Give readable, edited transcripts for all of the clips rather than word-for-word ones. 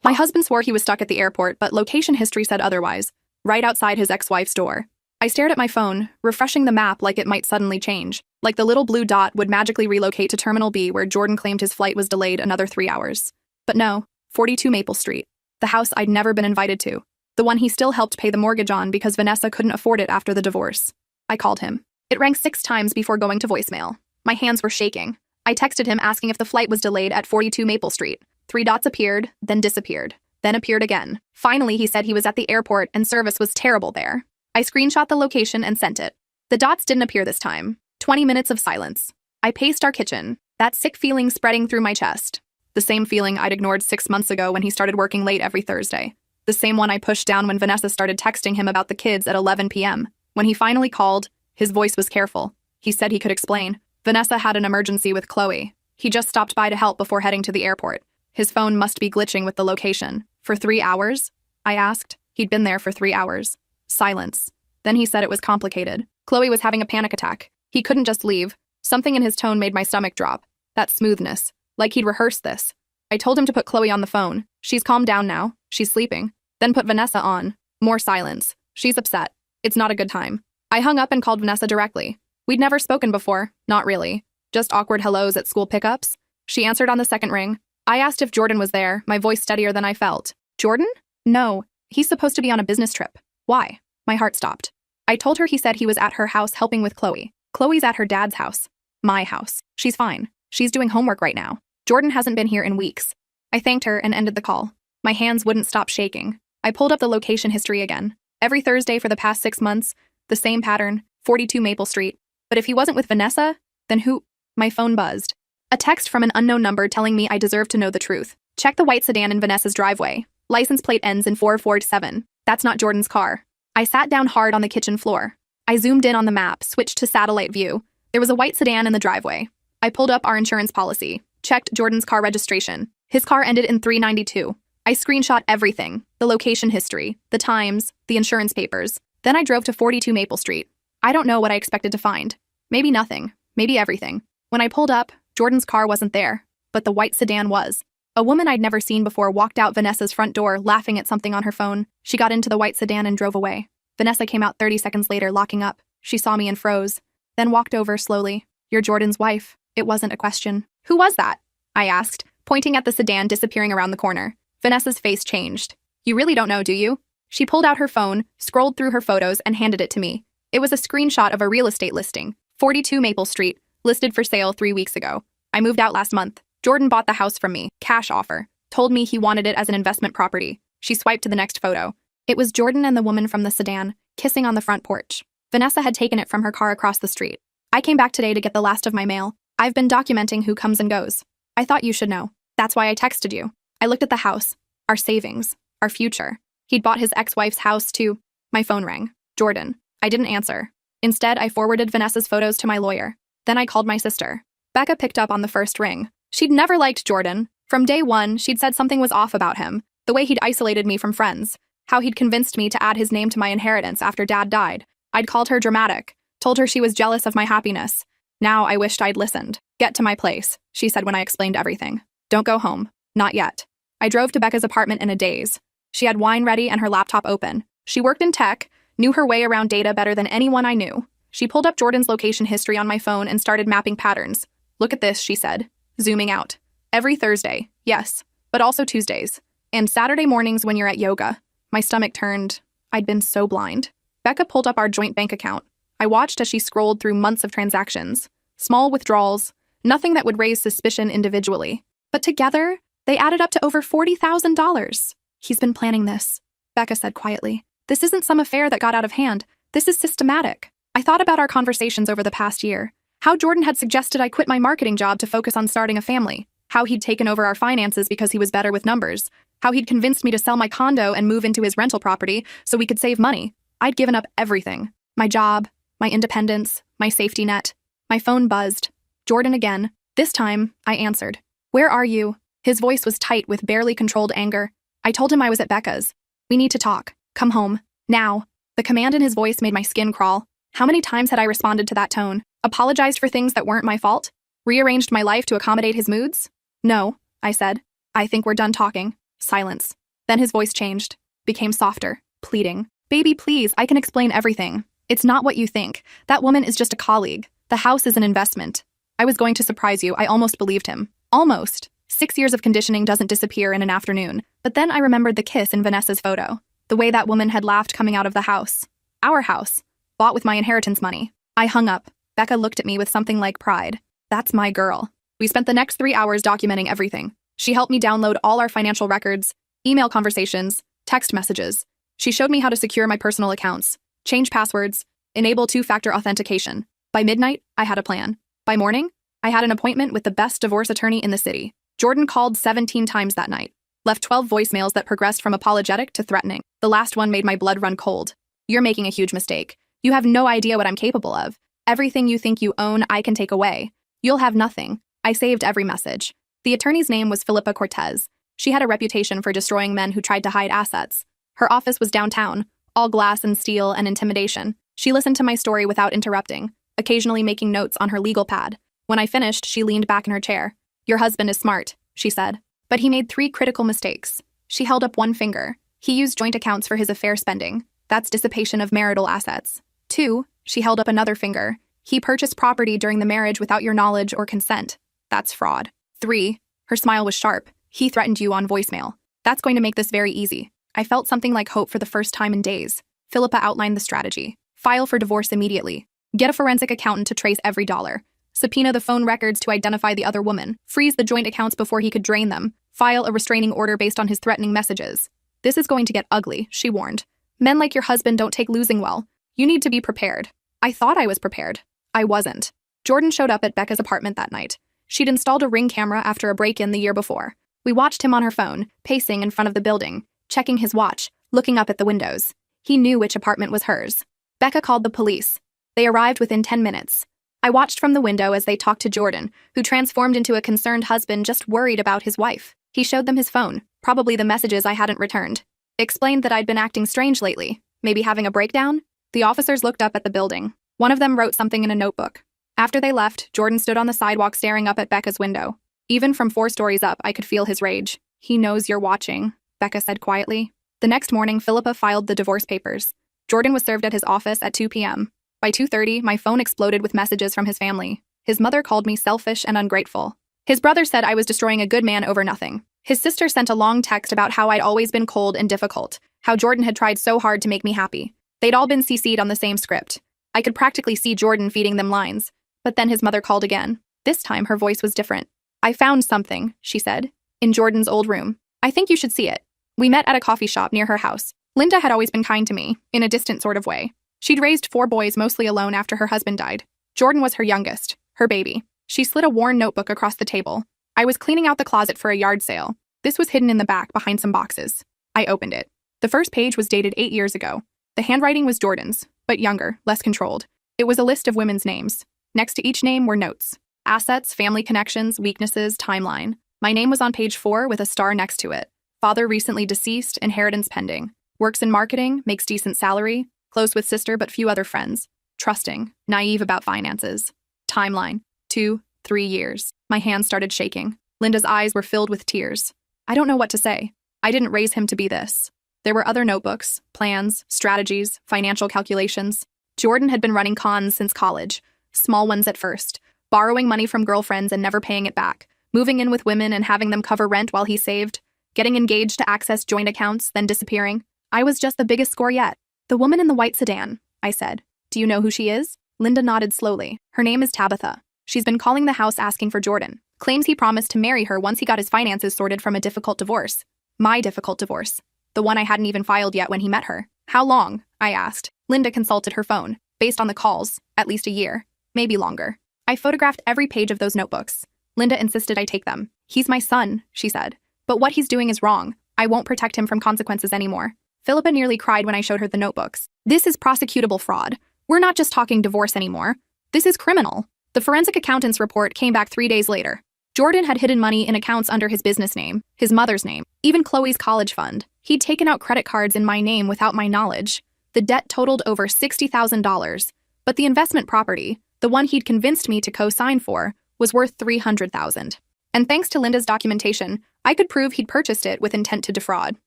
My husband swore he was stuck at the airport, but location history said otherwise, right outside his ex-wife's door. I stared at my phone, refreshing the map like it might suddenly change, like the little blue dot would magically relocate to Terminal B where Jordan claimed his flight was delayed another 3 hours. But no, 42 Maple Street. The house I'd never been invited to. The one he still helped pay the mortgage on because Vanessa couldn't afford it after the divorce. I called him. It rang 6 times before going to voicemail. My hands were shaking. I texted him asking if the flight was delayed at 42 Maple Street. 3 dots appeared, then disappeared, then appeared again. Finally, he said he was at the airport and service was terrible there. I screenshot the location and sent it. The dots didn't appear this time. 20 minutes of silence. I paced our kitchen, that sick feeling spreading through my chest. The same feeling I'd ignored 6 months ago when he started working late every Thursday. The same one I pushed down when Vanessa started texting him about the kids at 11 p.m. When he finally called, his voice was careful. He said he could explain. Vanessa had an emergency with Chloe. He just stopped by to help before heading to the airport. His phone must be glitching with the location. For 3 hours? I asked. He'd been there for 3 hours. Silence. Then he said it was complicated. Chloe was having a panic attack. He couldn't just leave. Something in his tone made my stomach drop. That smoothness. Like he'd rehearsed this. I told him to put Chloe on the phone. She's calmed down now. She's sleeping. Then put Vanessa on. More silence. She's upset. It's not a good time. I hung up and called Vanessa directly. We'd never spoken before. Not really. Just awkward hellos at school pickups. She answered on the second ring. I asked if Jordan was there, my voice steadier than I felt. Jordan? No. He's supposed to be on a business trip. Why? My heart stopped. I told her he said he was at her house helping with Chloe. Chloe's at her dad's house. My house. She's fine. She's doing homework right now. Jordan hasn't been here in weeks. I thanked her and ended the call. My hands wouldn't stop shaking. I pulled up the location history again. Every Thursday for the past 6 months, the same pattern, 42 Maple Street. But if he wasn't with Vanessa, then who? My phone buzzed. A text from an unknown number telling me I deserved to know the truth. Check the white sedan in Vanessa's driveway. License plate ends in 447. That's not Jordan's car. I sat down hard on the kitchen floor. I zoomed in on the map, switched to satellite view. There was a white sedan in the driveway. I pulled up our insurance policy, checked Jordan's car registration. His car ended in 392. I screenshot everything, the location history, the times, the insurance papers. Then I drove to 42 Maple Street. I don't know what I expected to find. Maybe nothing, maybe everything. When I pulled up, Jordan's car wasn't there, but the white sedan was. A woman I'd never seen before walked out Vanessa's front door, laughing at something on her phone. She got into the white sedan and drove away. Vanessa came out 30 seconds later, locking up. She saw me and froze, then walked over slowly. You're Jordan's wife. It wasn't a question. Who was that? I asked, pointing at the sedan disappearing around the corner. Vanessa's face changed. You really don't know, do you? She pulled out her phone, scrolled through her photos, and handed it to me. It was a screenshot of a real estate listing, 42 Maple Street, listed for sale 3 weeks ago. I moved out last month. Jordan bought the house from me, cash offer, told me he wanted it as an investment property. She swiped to the next photo. It was Jordan and the woman from the sedan, kissing on the front porch. Vanessa had taken it from her car across the street. I came back today to get the last of my mail. I've been documenting who comes and goes. I thought you should know. That's why I texted you. I looked at the house, our savings, our future. He'd bought his ex-wife's house too. My phone rang. Jordan. I didn't answer. Instead, I forwarded Vanessa's photos to my lawyer. Then I called my sister. Becca picked up on the first ring. She'd never liked Jordan. From day one, she'd said something was off about him. The way he'd isolated me from friends. How he'd convinced me to add his name to my inheritance after Dad died. I'd called her dramatic. Told her she was jealous of my happiness. Now I wished I'd listened. Get to my place, she said when I explained everything. Don't go home. Not yet. I drove to Becca's apartment in a daze. She had wine ready and her laptop open. She worked in tech, knew her way around data better than anyone I knew. She pulled up Jordan's location history on my phone and started mapping patterns. Look at this, she said, zooming out. Every Thursday, yes, but also Tuesdays. And Saturday mornings when you're at yoga. My stomach turned. I'd been so blind. Becca pulled up our joint bank account. I watched as she scrolled through months of transactions. Small withdrawals, nothing that would raise suspicion individually. But together, they added up to over $40,000. He's been planning this, Becca said quietly. This isn't some affair that got out of hand. This is systematic. I thought about our conversations over the past year. How Jordan had suggested I quit my marketing job to focus on starting a family. How he'd taken over our finances because he was better with numbers. How he'd convinced me to sell my condo and move into his rental property so we could save money. I'd given up everything. My job, my independence, my safety net. My phone buzzed. Jordan again. This time, I answered. Where are you? His voice was tight with barely controlled anger. I told him I was at Becca's. We need to talk. Come home. Now. The command in his voice made my skin crawl. How many times had I responded to that tone? Apologized for things that weren't my fault? Rearranged my life to accommodate his moods? No, I said. I think we're done talking. Silence. Then his voice changed, became softer, pleading. Baby, please, I can explain everything. It's not what you think. That woman is just a colleague. The house is an investment. I was going to surprise you. I almost believed him. Almost. 6 years of conditioning doesn't disappear in an afternoon. But then I remembered the kiss in Vanessa's photo. The way that woman had laughed coming out of the house. Our house. Bought with my inheritance money. I hung up. Becca looked at me with something like pride. That's my girl. We spent the next 3 hours documenting everything. She helped me download all our financial records, email conversations, text messages. She showed me how to secure my personal accounts, change passwords, enable two-factor authentication. By midnight, I had a plan. By morning, I had an appointment with the best divorce attorney in the city. Jordan called 17 times that night, left 12 voicemails that progressed from apologetic to threatening. The last one made my blood run cold. You're making a huge mistake. You have no idea what I'm capable of. Everything you think you own, I can take away. You'll have nothing. I saved every message. The attorney's name was Philippa Cortez. She had a reputation for destroying men who tried to hide assets. Her office was downtown, all glass and steel and intimidation. She listened to my story without interrupting, occasionally making notes on her legal pad. When I finished, she leaned back in her chair. Your husband is smart, she said. But he made 3 critical mistakes. She held up one finger. He used joint accounts for his affair spending. That's dissipation of marital assets. 2, she held up another finger. He purchased property during the marriage without your knowledge or consent. That's fraud. 3, her smile was sharp. He threatened you on voicemail. That's going to make this very easy. I felt something like hope for the first time in days. Philippa outlined the strategy. File for divorce immediately. Get a forensic accountant to trace every dollar. Subpoena the phone records to identify the other woman. Freeze the joint accounts before he could drain them. File a restraining order based on his threatening messages. This is going to get ugly, she warned. Men like your husband don't take losing well. You need to be prepared. I thought I was prepared. I wasn't. Jordan showed up at Becca's apartment that night. She'd installed a Ring camera after a break-in the year before. We watched him on her phone, pacing in front of the building, checking his watch, looking up at the windows. He knew which apartment was hers. Becca called the police. They arrived within 10 minutes. I watched from the window as they talked to Jordan, who transformed into a concerned husband just worried about his wife. He showed them his phone, probably the messages I hadn't returned. Explained that I'd been acting strange lately, maybe having a breakdown. The officers looked up at the building. One of them wrote something in a notebook. After they left, Jordan stood on the sidewalk staring up at Becca's window. Even from 4 stories up, I could feel his rage. He knows you're watching, Becca said quietly. The next morning, Philippa filed the divorce papers. Jordan was served at his office at 2 p.m. By 2:30, my phone exploded with messages from his family. His mother called me selfish and ungrateful. His brother said I was destroying a good man over nothing. His sister sent a long text about how I'd always been cold and difficult, how Jordan had tried so hard to make me happy. They'd all been CC'd on the same script. I could practically see Jordan feeding them lines. But then his mother called again. This time, her voice was different. I found something, she said, in Jordan's old room. I think you should see it. We met at a coffee shop near her house. Linda had always been kind to me, in a distant sort of way. She'd raised 4 boys mostly alone after her husband died. Jordan was her youngest, her baby. She slid a worn notebook across the table. I was cleaning out the closet for a yard sale. This was hidden in the back behind some boxes. I opened it. The first page was dated 8 years ago. The handwriting was Jordan's, but younger, less controlled. It was a list of women's names. Next to each name were notes. Assets, family connections, weaknesses, timeline. My name was on page 4 with a star next to it. Father recently deceased, inheritance pending. Works in marketing, makes decent salary. Close with sister but few other friends. Trusting, naive about finances. Timeline, 2, 3 years. My hands started shaking. Linda's eyes were filled with tears. I don't know what to say. I didn't raise him to be this. There were other notebooks, plans, strategies, financial calculations. Jordan had been running cons since college. Small ones at first. Borrowing money from girlfriends and never paying it back. Moving in with women and having them cover rent while he saved. Getting engaged to access joint accounts, then disappearing. I was just the biggest score yet. The woman in the white sedan, I said. Do you know who she is? Linda nodded slowly. Her name is Tabitha. She's been calling the house asking for Jordan. Claims he promised to marry her once he got his finances sorted from a difficult divorce. My difficult divorce. The one I hadn't even filed yet when he met her. How long? I asked. Linda consulted her phone. Based on the calls, at least a year. Maybe longer. I photographed every page of those notebooks. Linda insisted I take them. He's my son, she said. But what he's doing is wrong. I won't protect him from consequences anymore. Philippa nearly cried when I showed her the notebooks. This is prosecutable fraud. We're not just talking divorce anymore. This is criminal. The forensic accountant's report came back 3 days later. Jordan had hidden money in accounts under his business name, his mother's name, even Chloe's college fund. He'd taken out credit cards in my name without my knowledge. The debt totaled over $60,000. But the investment property, the one he'd convinced me to co-sign for, was worth $300,000. And thanks to Linda's documentation, I could prove he'd purchased it with intent to defraud.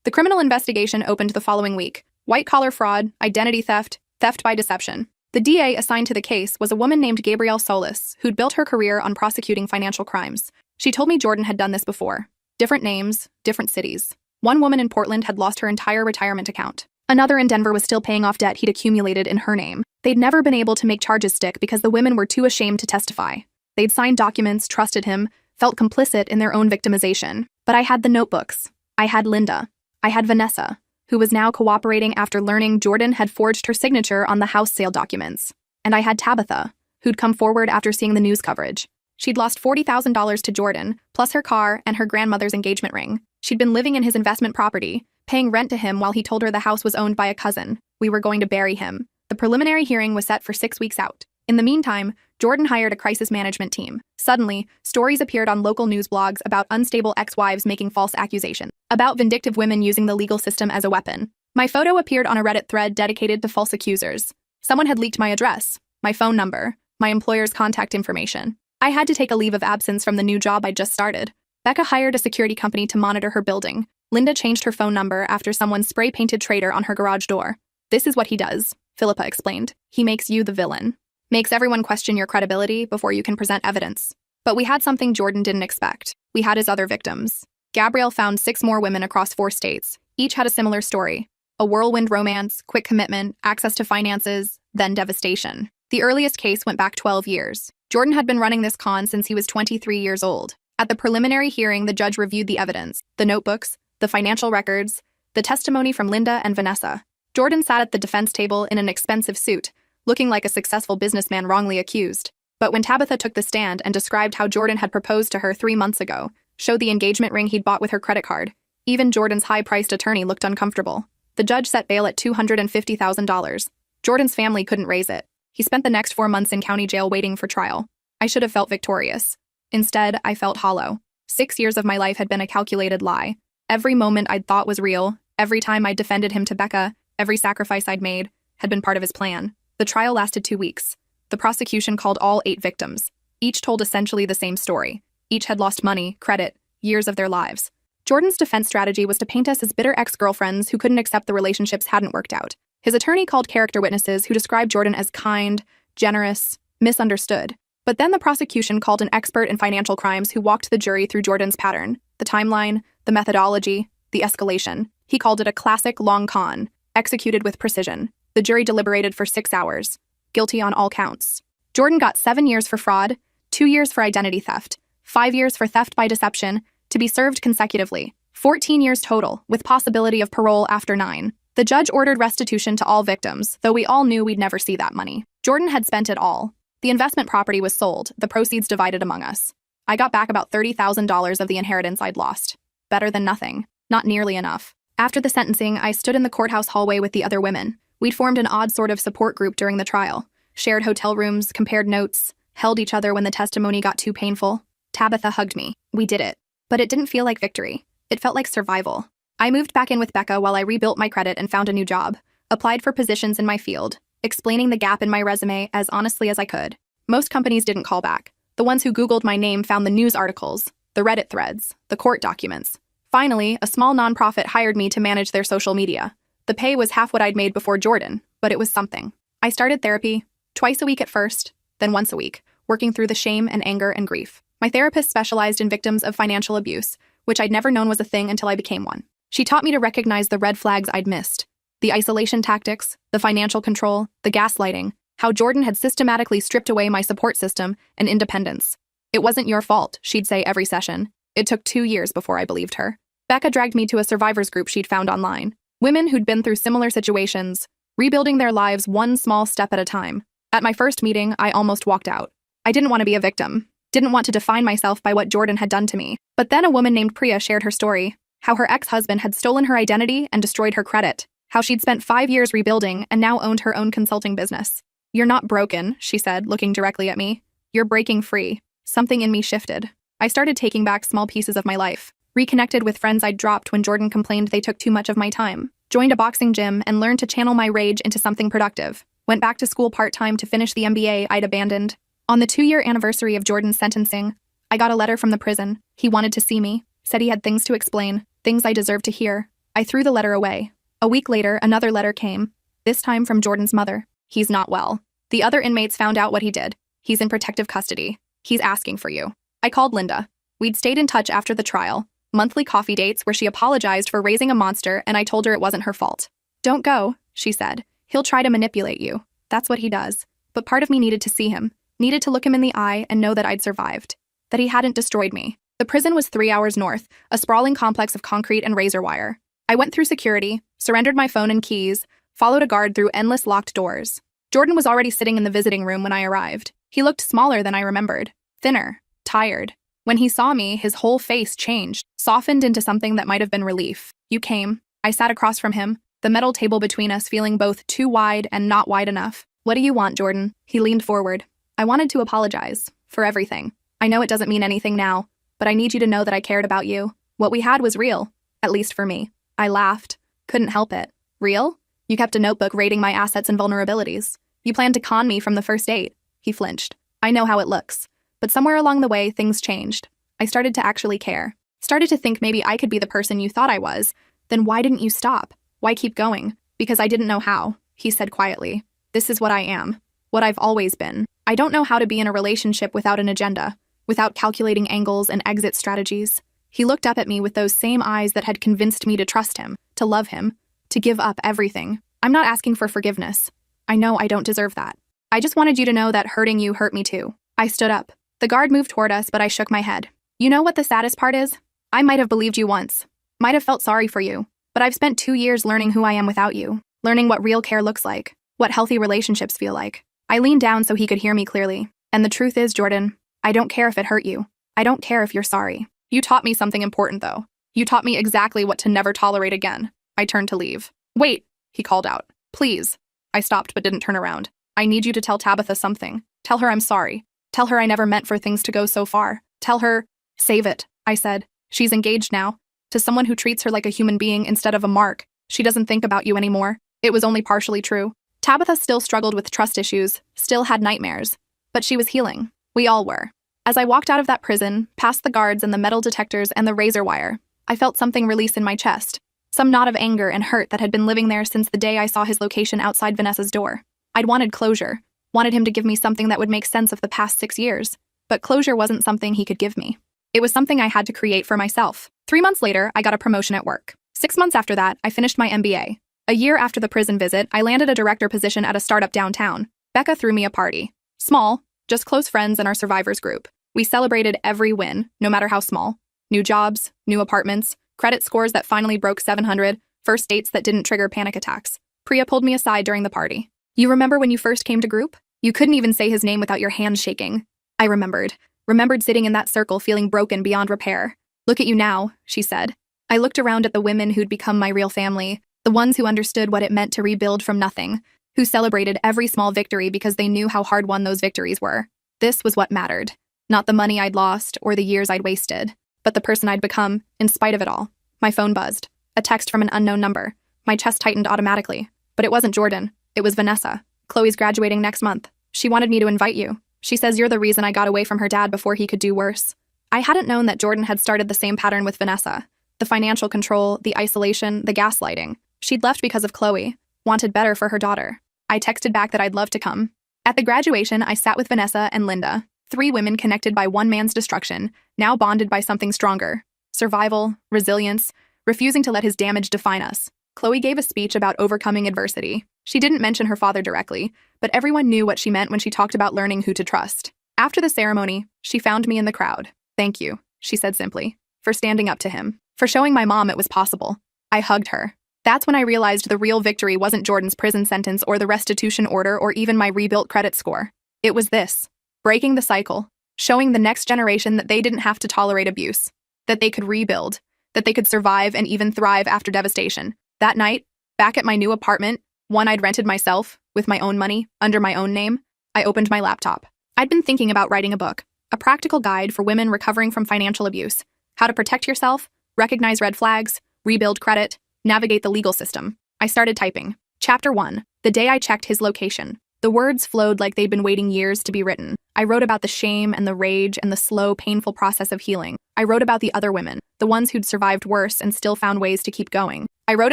The criminal investigation opened the following week. White-collar fraud, identity theft, theft by deception. The DA assigned to the case was a woman named Gabrielle Solis, who'd built her career on prosecuting financial crimes. She told me Jordan had done this before. Different names, different cities. One woman in Portland had lost her entire retirement account. Another in Denver was still paying off debt he'd accumulated in her name. They'd never been able to make charges stick because the women were too ashamed to testify. They'd signed documents, trusted him, felt complicit in their own victimization. But I had the notebooks. I had Linda. I had Vanessa, who was now cooperating after learning Jordan had forged her signature on the house sale documents. And I had Tabitha, who'd come forward after seeing the news coverage. She'd lost $40,000 to Jordan, plus her car and her grandmother's engagement ring. She'd been living in his investment property, paying rent to him while he told her the house was owned by a cousin. We were going to bury him. The preliminary hearing was set for 6 weeks out. In the meantime, Jordan hired a crisis management team. Suddenly, stories appeared on local news blogs about unstable ex-wives making false accusations, about vindictive women using the legal system as a weapon. My photo appeared on a Reddit thread dedicated to false accusers. Someone had leaked my address, my phone number, my employer's contact information. I had to take a leave of absence from the new job I'd just started. Becca hired a security company to monitor her building. Linda changed her phone number after someone spray-painted traitor on her garage door. This is what he does, Philippa explained. He makes you the villain. Makes everyone question your credibility before you can present evidence. But we had something Jordan didn't expect. We had his other victims. Gabrielle found 6 more women across 4 states. Each had a similar story. A whirlwind romance, quick commitment, access to finances, then devastation. The earliest case went back 12 years. Jordan had been running this con since he was 23 years old. At the preliminary hearing, the judge reviewed the evidence, the notebooks, the financial records, the testimony from Linda and Vanessa. Jordan sat at the defense table in an expensive suit, looking like a successful businessman wrongly accused. But when Tabitha took the stand and described how Jordan had proposed to her 3 months ago, showed the engagement ring he'd bought with her credit card, even Jordan's high-priced attorney looked uncomfortable. The judge set bail at $250,000. Jordan's family couldn't raise it. He spent the next 4 months in county jail waiting for trial. I should have felt victorious. Instead, I felt hollow. 6 years of my life had been a calculated lie. Every moment I'd thought was real, every time I'd defended him to Becca, every sacrifice I'd made, had been part of his plan. The trial lasted 2 weeks. The prosecution called all 8 victims. Each told essentially the same story. Each had lost money, credit, years of their lives. Jordan's defense strategy was to paint us as bitter ex-girlfriends who couldn't accept the relationships hadn't worked out. His attorney called character witnesses who described Jordan as kind, generous, misunderstood. But then the prosecution called an expert in financial crimes who walked the jury through Jordan's pattern, the timeline, the methodology, the escalation. He called it a classic long con, executed with precision. The jury deliberated for 6 hours. Guilty on all counts. Jordan got 7 years for fraud, 2 years for identity theft, 5 years for theft by deception, to be served consecutively. 14 years total, with possibility of parole after 9. The judge ordered restitution to all victims, though we all knew we'd never see that money. Jordan had spent it all. The investment property was sold, the proceeds divided among us. I got back about $30,000 of the inheritance I'd lost. Better than nothing. Not nearly enough. After the sentencing, I stood in the courthouse hallway with the other women. We'd formed an odd sort of support group during the trial. Shared hotel rooms, compared notes, held each other when the testimony got too painful. Tabitha hugged me. We did it. But it didn't feel like victory. It felt like survival. I moved back in with Becca while I rebuilt my credit and found a new job. Applied for positions in my field, explaining the gap in my resume as honestly as I could. Most companies didn't call back. The ones who Googled my name found the news articles, the Reddit threads, the court documents. Finally, a small nonprofit hired me to manage their social media. The pay was half what I'd made before Jordan, but it was something. I started therapy, twice a week at first, then once a week, working through the shame and anger and grief. My therapist specialized in victims of financial abuse, which I'd never known was a thing until I became one. She taught me to recognize the red flags I'd missed. The isolation tactics, the financial control, the gaslighting, how Jordan had systematically stripped away my support system and independence. It wasn't your fault, she'd say every session. It took 2 years before I believed her. Becca dragged me to a survivors group she'd found online. Women who'd been through similar situations, rebuilding their lives one small step at a time. At my first meeting, I almost walked out. I didn't want to be a victim. Didn't want to define myself by what Jordan had done to me. But then a woman named Priya shared her story. How her ex-husband had stolen her identity and destroyed her credit. How she'd spent 5 years rebuilding and now owned her own consulting business. You're not broken, she said, looking directly at me. You're breaking free. Something in me shifted. I started taking back small pieces of my life. Reconnected with friends I'd dropped when Jordan complained they took too much of my time. Joined a boxing gym and learned to channel my rage into something productive. Went back to school part-time to finish the MBA I'd abandoned. On the 2-year anniversary of Jordan's sentencing, I got a letter from the prison. He wanted to see me. Said he had things to explain, things I deserved to hear. I threw the letter away. A week later, another letter came, this time from Jordan's mother. He's not well. The other inmates found out what he did. He's in protective custody. He's asking for you. I called Linda. We'd stayed in touch after the trial, monthly coffee dates where she apologized for raising a monster, and I told her it wasn't her fault. Don't go, she said. He'll try to manipulate you. That's what he does. But part of me needed to see him, needed to look him in the eye and know that I'd survived, that he hadn't destroyed me. The prison was 3 hours north, a sprawling complex of concrete and razor wire. I went through security, surrendered my phone and keys, followed a guard through endless locked doors. Jordan was already sitting in the visiting room when I arrived. He looked smaller than I remembered, thinner, tired. When he saw me, his whole face changed, softened into something that might have been relief. You came. I sat across from him, the metal table between us feeling both too wide and not wide enough. What do you want, Jordan? He leaned forward. I wanted to apologize. For everything. I know it doesn't mean anything now, but I need you to know that I cared about you. What we had was real, at least for me. I laughed. Couldn't help it. Real? You kept a notebook rating my assets and vulnerabilities. You planned to con me from the first date. He flinched. I know how it looks. But somewhere along the way, things changed. I started to actually care. Started to think maybe I could be the person you thought I was. Then why didn't you stop? Why keep going? Because I didn't know how, he said quietly. This is what I am. What I've always been. I don't know how to be in a relationship without an agenda, without calculating angles and exit strategies. He looked up at me with those same eyes that had convinced me to trust him, to love him, to give up everything. I'm not asking for forgiveness. I know I don't deserve that. I just wanted you to know that hurting you hurt me too. I stood up. The guard moved toward us, but I shook my head. You know what the saddest part is? I might have believed you once. Might have felt sorry for you. But I've spent 2 years learning who I am without you. Learning what real care looks like. What healthy relationships feel like. I leaned down so he could hear me clearly. And the truth is, Jordan, I don't care if it hurt you. I don't care if you're sorry. You taught me something important, though. You taught me exactly what to never tolerate again. I turned to leave. Wait, he called out. Please. I stopped but didn't turn around. I need you to tell Tabitha something. Tell her I'm sorry. Tell her I never meant for things to go so far. Tell her, save it, I said. She's engaged now. To someone who treats her like a human being instead of a mark. She doesn't think about you anymore. It was only partially true. Tabitha still struggled with trust issues, still had nightmares. But she was healing. We all were. As I walked out of that prison, past the guards and the metal detectors and the razor wire, I felt something release in my chest. Some knot of anger and hurt that had been living there since the day I saw his location outside Vanessa's door. I'd wanted closure. Wanted him to give me something that would make sense of the past 6 years. But closure wasn't something he could give me. It was something I had to create for myself. 3 months later, I got a promotion at work. 6 months after that, I finished my MBA. A year after the prison visit, I landed a director position at a startup downtown. Becca threw me a party. Small, just close friends and our survivors group. We celebrated every win, no matter how small. New jobs, new apartments, credit scores that finally broke 700, first dates that didn't trigger panic attacks. Priya pulled me aside during the party. You remember when you first came to group? You couldn't even say his name without your hands shaking. I remembered. Remembered sitting in that circle feeling broken beyond repair. Look at you now, she said. I looked around at the women who'd become my real family, the ones who understood what it meant to rebuild from nothing, who celebrated every small victory because they knew how hard-won those victories were. This was what mattered. Not the money I'd lost or the years I'd wasted, but the person I'd become, in spite of it all. My phone buzzed. A text from an unknown number. My chest tightened automatically. But it wasn't Jordan. It was Vanessa. Chloe's graduating next month. She wanted me to invite you. She says you're the reason I got away from her dad before he could do worse. I hadn't known that Jordan had started the same pattern with Vanessa. The financial control, the isolation, the gaslighting. She'd left because of Chloe. Wanted better for her daughter. I texted back that I'd love to come. At the graduation, I sat with Vanessa and Linda. 3 women connected by one man's destruction, now bonded by something stronger. Survival, resilience, refusing to let his damage define us. Chloe gave a speech about overcoming adversity. She didn't mention her father directly, but everyone knew what she meant when she talked about learning who to trust. After the ceremony, she found me in the crowd. Thank you, she said simply, for standing up to him, for showing my mom it was possible. I hugged her. That's when I realized the real victory wasn't Jordan's prison sentence or the restitution order or even my rebuilt credit score. It was this. Breaking the cycle. Showing the next generation that they didn't have to tolerate abuse. That they could rebuild. That they could survive and even thrive after devastation. That night, back at my new apartment, one I'd rented myself, with my own money, under my own name, I opened my laptop. I'd been thinking about writing a book. A practical guide for women recovering from financial abuse. How to protect yourself, recognize red flags, rebuild credit, navigate the legal system. I started typing. Chapter 1. The day I checked his location. The words flowed like they'd been waiting years to be written. I wrote about the shame and the rage and the slow, painful process of healing. I wrote about the other women, the ones who'd survived worse and still found ways to keep going. I wrote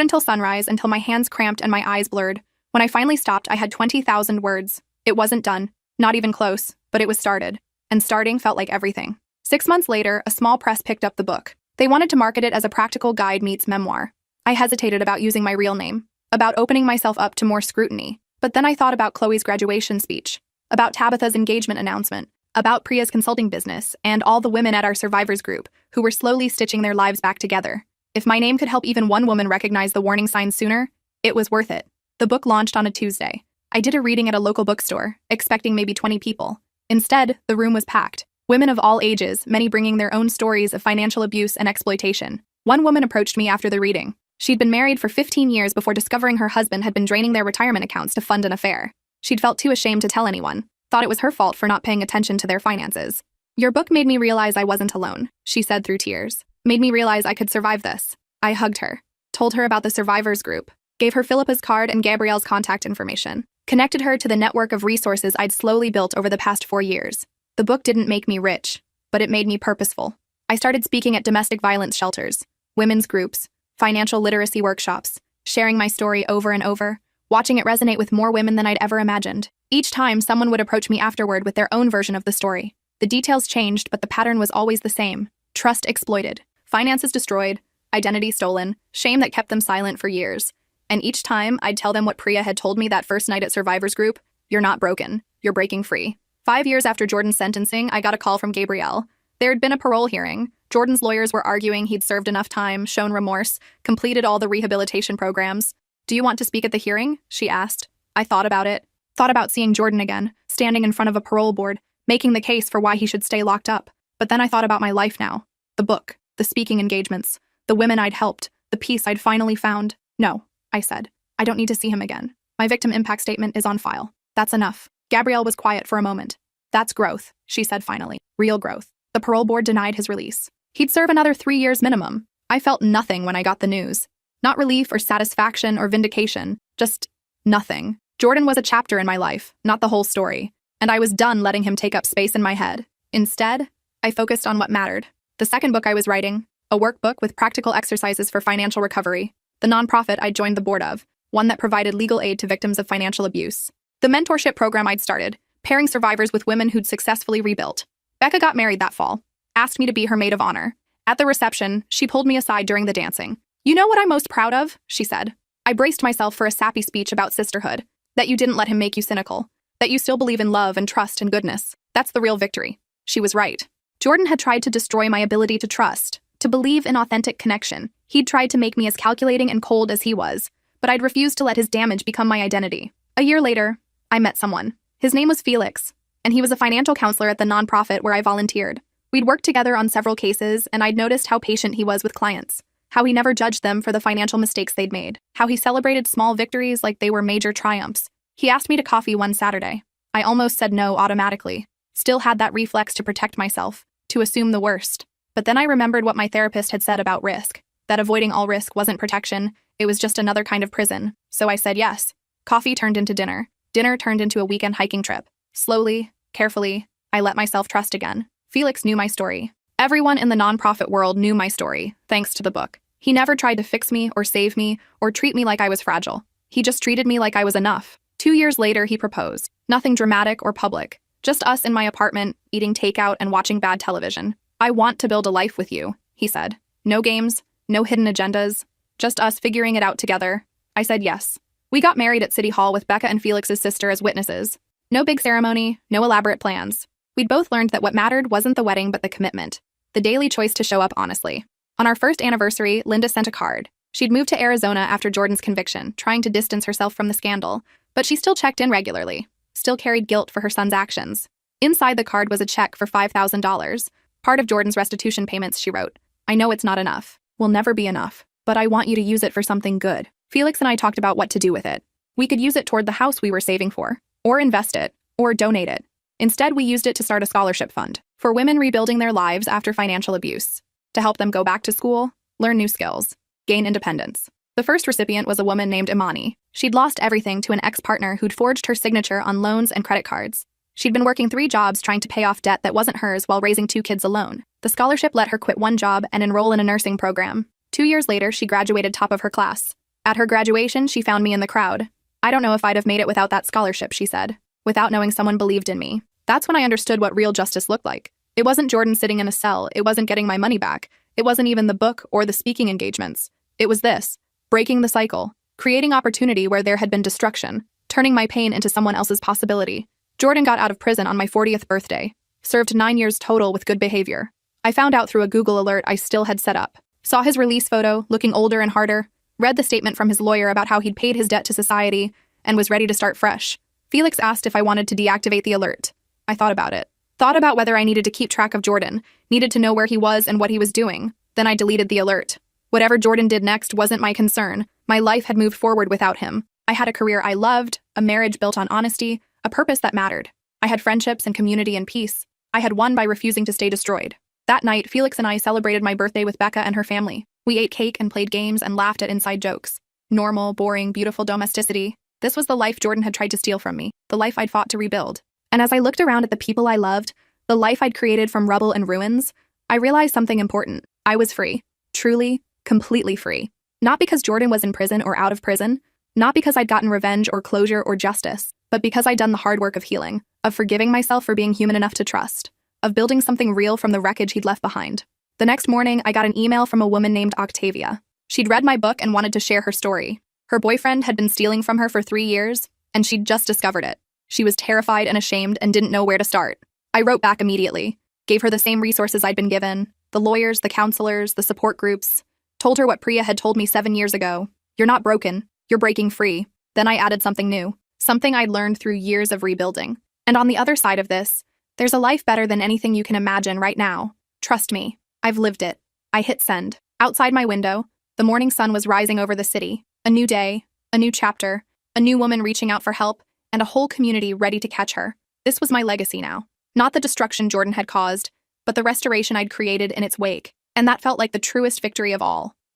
until sunrise, until my hands cramped and my eyes blurred. When I finally stopped, I had 20,000 words. It wasn't done, not even close, but it was started. And starting felt like everything. 6 months later, a small press picked up the book. They wanted to market it as a practical guide meets memoir. I hesitated about using my real name, about opening myself up to more scrutiny. But then I thought about Chloe's graduation speech, about Tabitha's engagement announcement, about Priya's consulting business, and all the women at our survivors group who were slowly stitching their lives back together. If my name could help even one woman recognize the warning signs sooner, it was worth it. The book launched on a Tuesday. I did a reading at a local bookstore, expecting maybe 20 people. Instead, the room was packed. Women of all ages, many bringing their own stories of financial abuse and exploitation. One woman approached me after the reading. She'd been married for 15 years before discovering her husband had been draining their retirement accounts to fund an affair. She'd felt too ashamed to tell anyone, thought it was her fault for not paying attention to their finances. "Your book made me realize I wasn't alone," she said through tears. "Made me realize I could survive this." I hugged her, told her about the survivors group, gave her Philippa's card and Gabrielle's contact information, connected her to the network of resources I'd slowly built over the past 4 years. The book didn't make me rich, but it made me purposeful. I started speaking at domestic violence shelters, women's groups, financial literacy workshops, sharing my story over and over, watching it resonate with more women than I'd ever imagined. Each time, someone would approach me afterward with their own version of the story. The details changed, but the pattern was always the same. Trust exploited, finances destroyed, identity stolen, shame that kept them silent for years. And each time, I'd tell them what Priya had told me that first night at Survivors Group: "You're not broken, you're breaking free." 5 years after Jordan's sentencing, I got a call from Gabrielle. There had been a parole hearing. Jordan's lawyers were arguing he'd served enough time, shown remorse, completed all the rehabilitation programs. "Do you want to speak at the hearing?" she asked. I thought about it. Thought about seeing Jordan again, standing in front of a parole board, making the case for why he should stay locked up. But then I thought about my life now. The book, the speaking engagements, the women I'd helped, the peace I'd finally found. "No," I said. "I don't need to see him again. My victim impact statement is on file. That's enough." Gabrielle was quiet for a moment. "That's growth," she said finally. "Real growth." The parole board denied his release. He'd serve another 3 years minimum. I felt nothing when I got the news. Not relief or satisfaction or vindication, just nothing. Jordan was a chapter in my life, not the whole story. And I was done letting him take up space in my head. Instead, I focused on what mattered. The second book I was writing, a workbook with practical exercises for financial recovery. The nonprofit I'd joined the board of, one that provided legal aid to victims of financial abuse. The mentorship program I'd started, pairing survivors with women who'd successfully rebuilt. Becca got married that fall, asked me to be her maid of honor. At the reception, she pulled me aside during the dancing. "You know what I'm most proud of?" she said. "I braced myself for a sappy speech about sisterhood, that you didn't let him make you cynical, that you still believe in love and trust and goodness. That's the real victory." She was right. Jordan had tried to destroy my ability to trust, to believe in authentic connection. He'd tried to make me as calculating and cold as he was, but I'd refused to let his damage become my identity. A year later, I met someone. His name was Felix, and he was a financial counselor at the nonprofit where I volunteered. We'd worked together on several cases, and I'd noticed how patient he was with clients, how he never judged them for the financial mistakes they'd made, how he celebrated small victories like they were major triumphs. He asked me to coffee one Saturday. I almost said no automatically. Still had that reflex to protect myself, to assume the worst. But then I remembered what my therapist had said about risk, that avoiding all risk wasn't protection, it was just another kind of prison. So I said yes. Coffee turned into dinner. Dinner turned into a weekend hiking trip. Slowly, carefully, I let myself trust again. Felix knew my story. Everyone in the nonprofit world knew my story, thanks to the book. He never tried to fix me or save me or treat me like I was fragile. He just treated me like I was enough. 2 years later, he proposed. Nothing dramatic or public. Just us in my apartment, eating takeout and watching bad television. "I want to build a life with you," he said. "No games, no hidden agendas, just us figuring it out together." I said yes. We got married at City Hall with Becca and Felix's sister as witnesses. No big ceremony, no elaborate plans. We'd both learned that what mattered wasn't the wedding but the commitment, the daily choice to show up honestly. On our first anniversary, Linda sent a card. She'd moved to Arizona after Jordan's conviction, trying to distance herself from the scandal, but she still checked in regularly, still carried guilt for her son's actions. Inside the card was a check for $5,000, part of Jordan's restitution payments, she wrote. "I know it's not enough, will never be enough, but I want you to use it for something good." Felix and I talked about what to do with it. We could use it toward the house we were saving for, or invest it, or donate it. Instead, we used it to start a scholarship fund for women rebuilding their lives after financial abuse, to help them go back to school, learn new skills, gain independence. The first recipient was a woman named Imani. She'd lost everything to an ex-partner who'd forged her signature on loans and credit cards. She'd been working 3 jobs trying to pay off debt that wasn't hers while raising 2 kids alone. The scholarship let her quit one job and enroll in a nursing program. 2 years later, she graduated top of her class. At her graduation, she found me in the crowd. "I don't know if I'd have made it without that scholarship," she said, without knowing someone believed in me. That's when I understood what real justice looked like. It wasn't Jordan sitting in a cell. It wasn't getting my money back. It wasn't even the book or the speaking engagements. It was this: breaking the cycle, creating opportunity where there had been destruction, turning my pain into someone else's possibility. Jordan got out of prison on my 40th birthday, served 9 years total with good behavior. I found out through a Google alert I still had set up. Saw his release photo, looking older and harder, read the statement from his lawyer about how he'd paid his debt to society, and was ready to start fresh. Felix asked if I wanted to deactivate the alert. I thought about it. Thought about whether I needed to keep track of Jordan, needed to know where he was and what he was doing. Then I deleted the alert. Whatever Jordan did next wasn't my concern. My life had moved forward without him. I had a career I loved, a marriage built on honesty, a purpose that mattered. I had friendships and community and peace. I had won by refusing to stay destroyed. That night, Felix and I celebrated my birthday with Becca and her family. We ate cake and played games and laughed at inside jokes. Normal, boring, beautiful domesticity. This was the life Jordan had tried to steal from me, the life I'd fought to rebuild. And as I looked around at the people I loved, the life I'd created from rubble and ruins, I realized something important. I was free. Truly, completely free. Not because Jordan was in prison or out of prison, not because I'd gotten revenge or closure or justice, but because I'd done the hard work of healing, of forgiving myself for being human enough to trust, of building something real from the wreckage he'd left behind. The next morning, I got an email from a woman named Octavia. She'd read my book and wanted to share her story. Her boyfriend had been stealing from her for 3 years, and she'd just discovered it. She was terrified and ashamed and didn't know where to start. I wrote back immediately, gave her the same resources I'd been given, the lawyers, the counselors, the support groups, told her what Priya had told me 7 years ago. "You're not broken, you're breaking free." Then I added something new, something I'd learned through years of rebuilding. And on the other side of this, there's a life better than anything you can imagine right now. Trust me, I've lived it. I hit send. Outside my window, the morning sun was rising over the city. A new day, a new chapter, a new woman reaching out for help, and a whole community ready to catch her. This was my legacy now. Not the destruction Jordan had caused, but the restoration I'd created in its wake. And that felt like the truest victory of all.